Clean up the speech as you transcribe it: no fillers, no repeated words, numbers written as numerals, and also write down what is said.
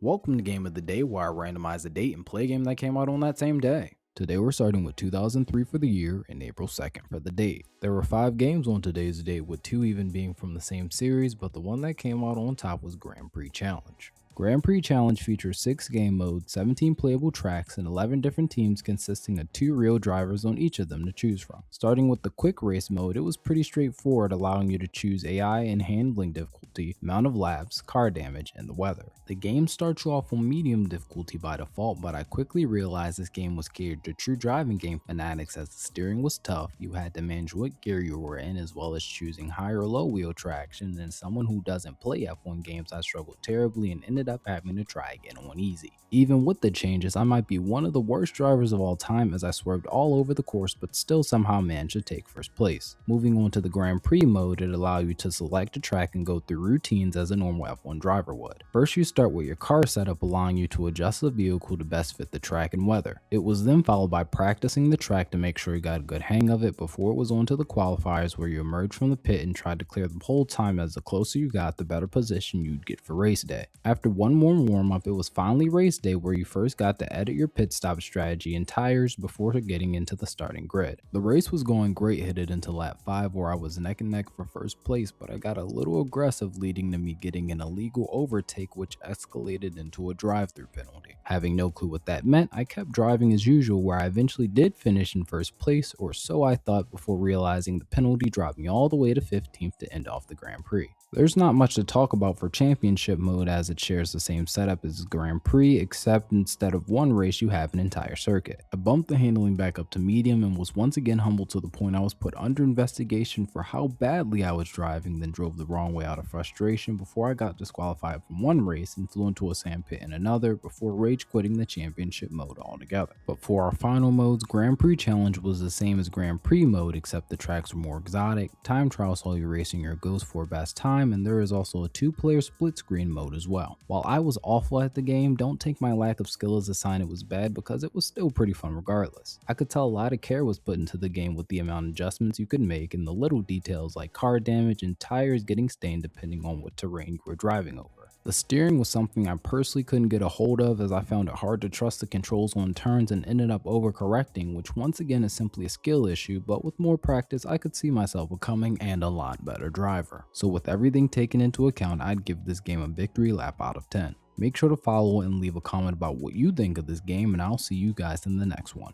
Welcome to Game of the Day, where I randomize a date and play a game that came out on that same day. Today we're starting with 2003 for the year and April 2nd for the date. There were 5 games on today's date, with 2 even being from the same series, but the one that came out on top was Grand Prix Challenge. Grand Prix Challenge features 6 game modes, 17 playable tracks, and 11 different teams consisting of 2 real drivers on each of them to choose from. Starting with the quick race mode, it was pretty straightforward, allowing you to choose AI and handling difficulty, amount of laps, car damage, and the weather. The game starts you off on medium difficulty by default, but I quickly realized this game was catered to true driving game fanatics, as the steering was tough, you had to manage what gear you were in, as well as choosing high or low wheel traction, and as someone who doesn't play F1 games, I struggled terribly and ended up having to try again on easy. Even with the changes, I might be one of the worst drivers of all time, as I swerved all over the course but still somehow managed to take first place. Moving on to the Grand Prix mode, it allows you to select a track and go through routines as a normal F1 driver would. First, you start with your car setup, allowing you to adjust the vehicle to best fit the track and weather. It was then followed by practicing the track to make sure you got a good hang of it before it was on to the qualifiers, where you emerged from the pit and tried to clear the whole time, as the closer you got, the better position you'd get for race day. After one more warm-up, it was finally race day, where you first got to edit your pit stop strategy and tires before getting into the starting grid. The race was going great headed into lap 5, where I was neck and neck for first place, but I got a little aggressive, leading to me getting an illegal overtake, which escalated into a drive-through penalty. Having no clue what that meant, I kept driving as usual, where I eventually did finish in first place, or so I thought, before realizing the penalty dropped me all the way to 15th to end off the Grand Prix. There's not much to talk about for championship mode, as it shares the same setup as Grand Prix, except instead of one race you have an entire circuit. I bumped the handling back up to medium and was once again humbled to the point I was put under investigation for how badly I was driving, then drove the wrong way out of frustration before I got disqualified from one race and flew into a sandpit in another, before rage quitting the championship mode altogether. But for our final modes, Grand Prix Challenge was the same as Grand Prix mode, except the tracks were more exotic. Time trial saw you racing your ghost for best time, and there is also a 2-player split screen mode as well. While I was awful at the game, don't take my lack of skill as a sign it was bad, because it was still pretty fun regardless. I could tell a lot of care was put into the game with the amount of adjustments you could make, and the little details like car damage and tires getting stained depending on what terrain you were driving over. The steering was something I personally couldn't get a hold of, as I found it hard to trust the controls on turns and ended up overcorrecting, which once again is simply a skill issue, but with more practice I could see myself becoming and a lot better driver. So with everything taken into account, I'd give this game a victory lap out of 10. Make sure to follow and leave a comment about what you think of this game, and I'll see you guys in the next one.